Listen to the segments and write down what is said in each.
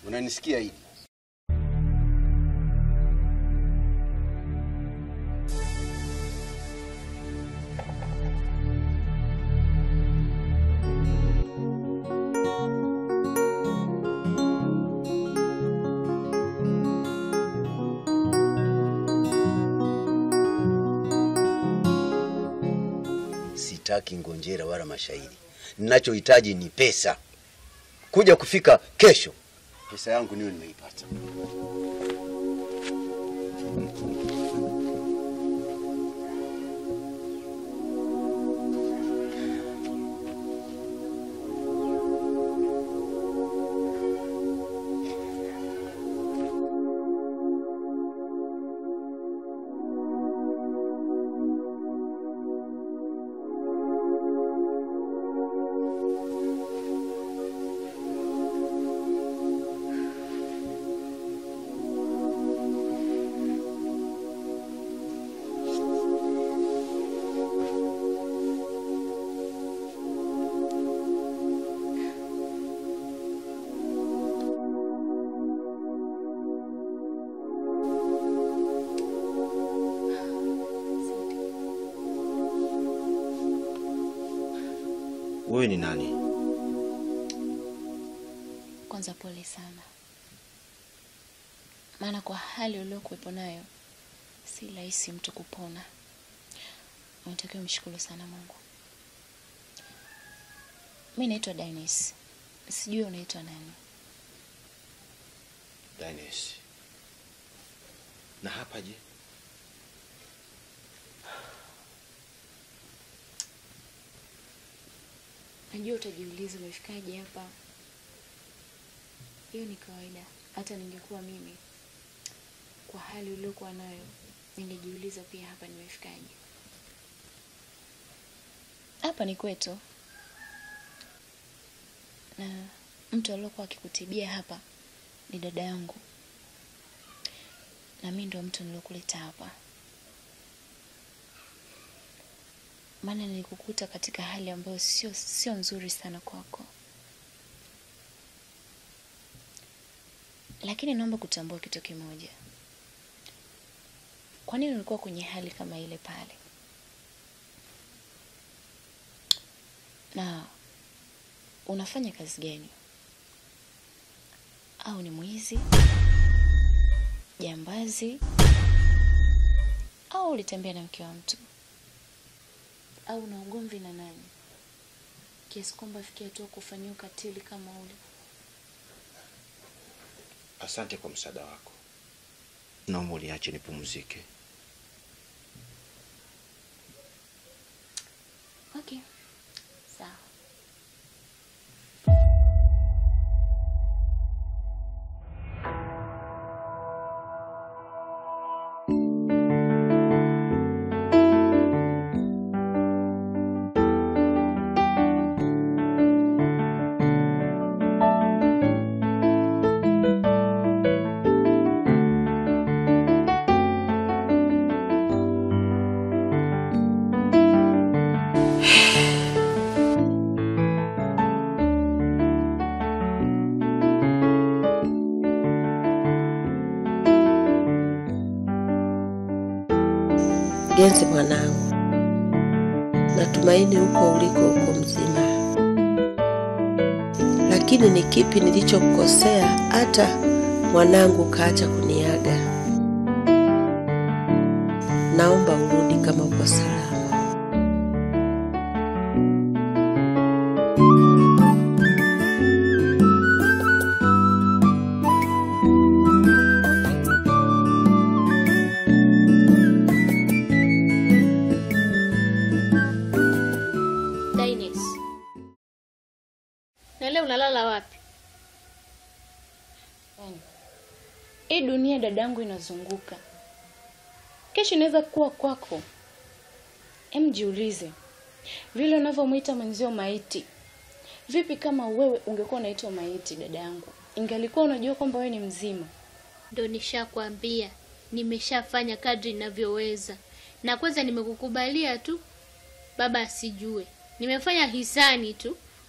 Unanisikia Idi? Sitaki ngonjera wala mashairi. Ninachohitaji ni pesa. Kuja kufika kesho, pesa yangu niwe nimeipata. Wewe ni nani? Kwanza pole sana. Maana kwa hali uliyokuwepo nayo si rahisi mtu kupona. Unatakiwa mshukuru sana Mungu. Mimi naitwa Dines. Sijui unaitwa nani? Dines. Na hapa je? Najua utajiuliza umefikaje hapa. Hiyo ni kawaida. Hata ningekuwa mimi kwa hali uliyokuwa nayo, ningejiuliza pia hapa nimefikaje. Hapa ni kwetu. Na mtu aliyokuwa akikutibia hapa ni dada yangu. Na mimi ndo mtu nilokuleta hapa. Maana nilikukuta katika hali ambayo sio nzuri sana kwako. Lakini naomba kutambua kitu kimoja. Kwa nini ulikuwa kwenye hali kama ile pale? Na unafanya kazi gani? Au ni mwizi? Jambazi? Au ulitembea na mke wa mtu? Au na ugomvi na nani? Kiasi kwamba fikia tu kufanyia ukatili kama ule. Asante kwa msaada wako. Naomba uniache nipumzike. Okay. Sawa. Genzi mwanangu, natumaini huko uliko uko mzima. Lakini ni kipi nilichokukosea hata mwanangu kaacha kuniaga? Naomba urudi kama uko salama. Na leo unalala wapi? Hii dunia dadangu inazunguka. Kesho inaweza kuwa kwako. Jiulize. Vile unavyomuita mwenzio maiti. Vipi kama wewe ungekuwa unaitwa maiti dadangu? Ingalikuwa unajua kwamba wewe ni mzima. Ndio nishakwambia, nimeshafanya kadri ninavyoweza. Na kwanza nimekukubalia tu baba asijue. Nimefanya hisani tu.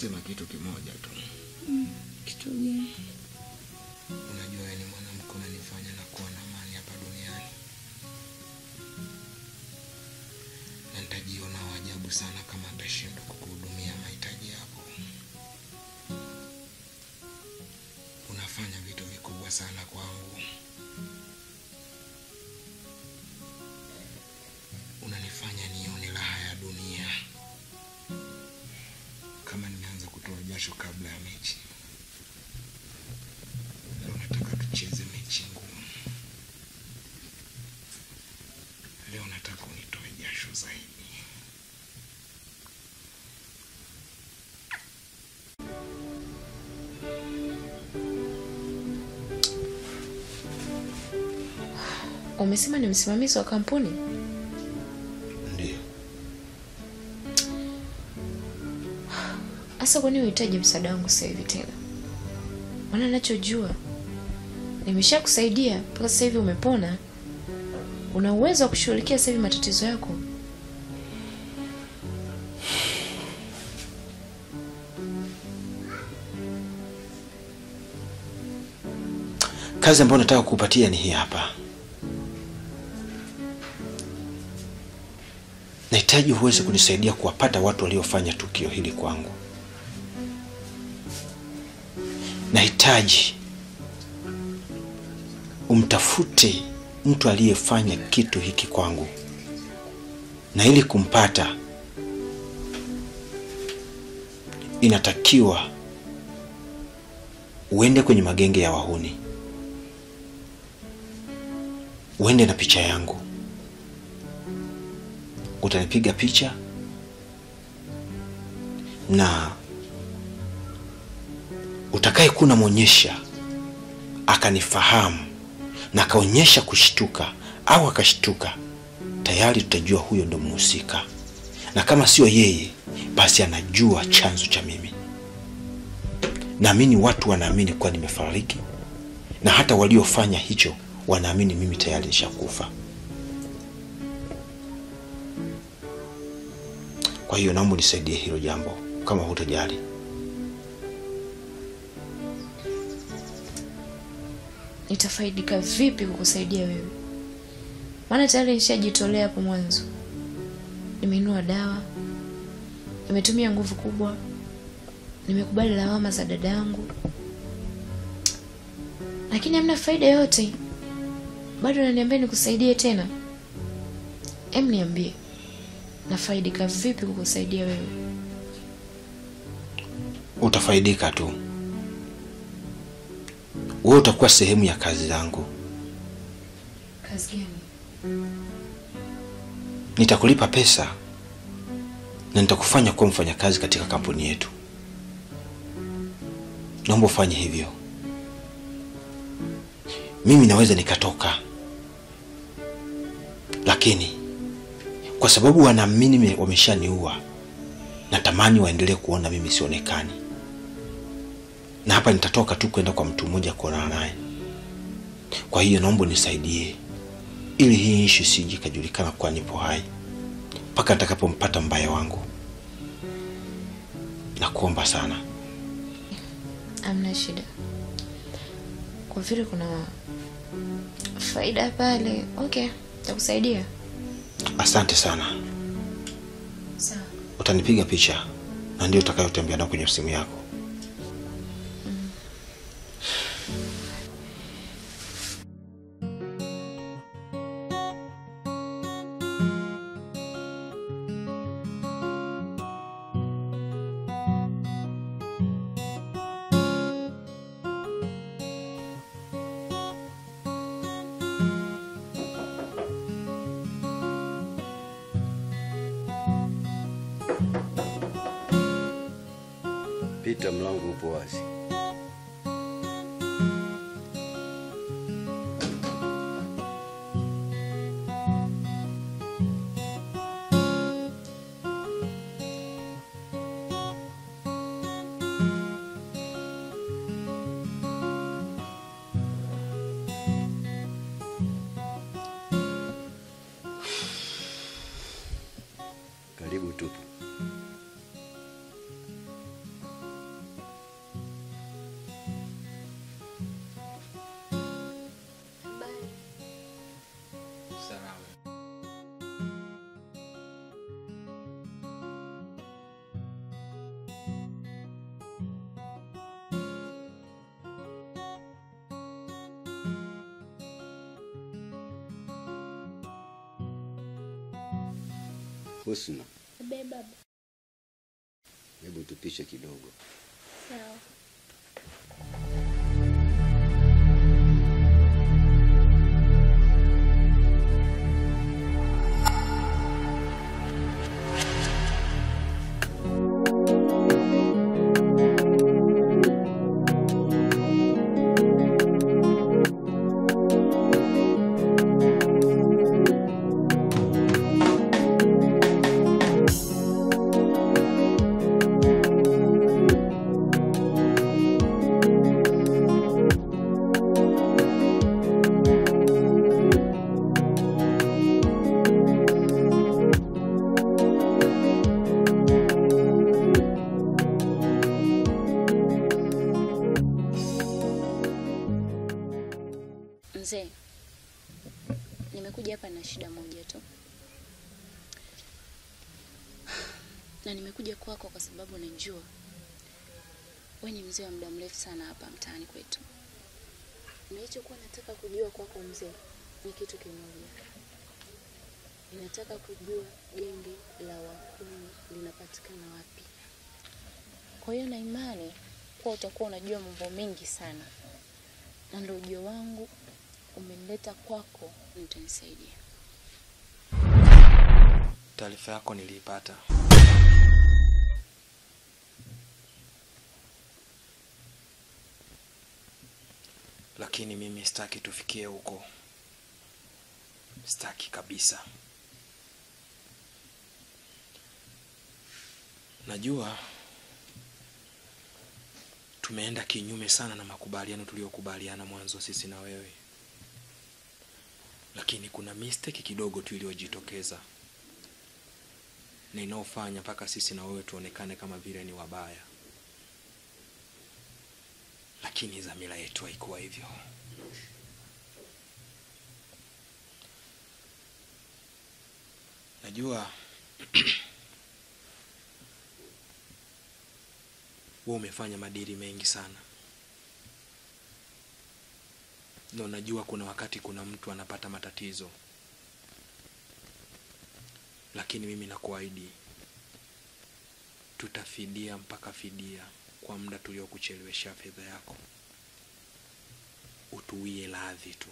sema kitu kimoja tu. Kitu gani? Unajua wewe ni mwanamke, unanifanya na kuwa na amani hapa duniani. Na nitajiona wajabu sana kama nitashindwa kukuhudumia mahitaji yako. Unafanya vitu vikubwa sana kwangu. Unanifanya nione raha ya dunia. Kama nimeanza kutoa jasho kabla ya mechi. Leo nataka tucheze mechi ngumu. Leo nataka unitoe jasho zaidi. Umesema ni msimamizi wa kampuni? Ndio. Asa kwa nini unahitaji msaada wangu sasa hivi tena? Maana ninachojua nimeshakusaidia mpaka sasa hivi umepona. Una uwezo wa kushughulikia sasa hivi matatizo yako. Kazi ambayo nataka kukupatia ni hii hapa. Nahitaji uweze kunisaidia kuwapata watu waliofanya tukio hili kwangu. Nahitaji umtafute mtu aliyefanya kitu hiki kwangu. Na ili kumpata inatakiwa uende kwenye magenge ya wahuni. Uende na picha yangu. Utanipiga picha na utakaye kuna muonyesha akanifahamu na akaonyesha kushtuka au akashtuka, tayari tutajua huyo ndo mhusika. Na kama sio yeye, basi anajua chanzo cha mimi. Naamini watu wanaamini kwa nimefariki, na hata waliofanya hicho wanaamini mimi tayari nishakufa. Kwa hiyo naomba nisaidie hilo jambo kama hutojali. Nitafaidika vipi kukusaidia wewe? Maana tayari nishajitolea hapo mwanzo. Nimeinua dawa. Nimetumia nguvu kubwa. Nimekubali lawama za dadangu. Lakini hamna faida yote. Bado unaniambia nikusaidie tena? Niambie. Nafaidika vipi kukusaidia wewe? Utafaidika tu. Wewe utakuwa sehemu ya kazi zangu. Kazi gani? Nitakulipa pesa na nitakufanya kuwa mfanyakazi katika kampuni yetu. Naomba ufanye hivyo. Mimi naweza nikatoka, lakini kwa sababu wanaamini wameshaniua, natamani waendelee kuona mimi sionekani. Na hapa nitatoka tu kwenda kwa mtu mmoja kuonana naye. Kwa hiyo naomba nisaidie ili hii issue sije kajulikana kwa nipo hai mpaka nitakapompata mbaya wangu. Nakuomba sana. Hamna shida. Kwa vile kuna faida pale, okay, nitakusaidia. Asante sana. Sawa. Utanipiga picha na ndio utakayotembea nayo kwenye simu yako. Pita, mlango upo wazi. Karibu tupo. Husna, Baba. hebu tupishe kidogo. Sawa. Mzee, nimekuja hapa na shida moja tu. Na nimekuja kwako kwa sababu najua wewe ni mzee wa muda mrefu sana hapa mtaani kwetu. Nilichokuwa nataka kujua kwako mzee ni kitu kimoja. Ninataka kujua genge la wahuni linapatikana wapi. Kwa hiyo na imani kwa utakuwa unajua mambo mengi sana. Na ndio ujio wangu umenileta kwako, nitanisaidia. Taarifa yako niliipata. Lakini mimi sitaki tufikie huko. Sitaki kabisa. Najua tumeenda kinyume sana na makubaliano tuliyokubaliana mwanzo sisi na wewe. Lakini kuna mistake kidogo tu iliyojitokeza. Na inaofanya mpaka sisi na wewe tuonekane kama vile ni wabaya. Lakini dhamira yetu haikuwa hivyo. Najua wewe umefanya madili mengi sana. Na unajua kuna wakati kuna mtu anapata matatizo. Lakini mimi nakuahidi tutafidia mpaka fidia kwa muda tuliokuchelewesha fedha yako. Utuwie radhi tu.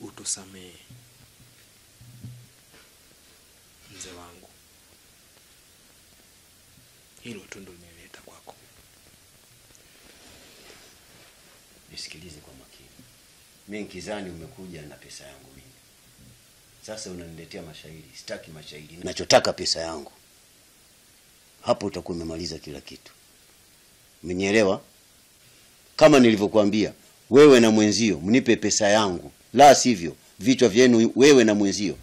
Utusamee. Mzee wangu. Hilo tu ndio nimeleta kwako. Nisikilize kwa makini. Mimi nikizani umekuja na pesa yangu mimi. Sasa unaniletea mashairi. Sitaki mashairi. Nachotaka pesa yangu. Hapo utakuwa umemaliza kila kitu. Umenielewa? Kama nilivyokuambia, wewe na mwenzio mnipe pesa yangu. La sivyo, vichwa vyenu wewe na mwenzio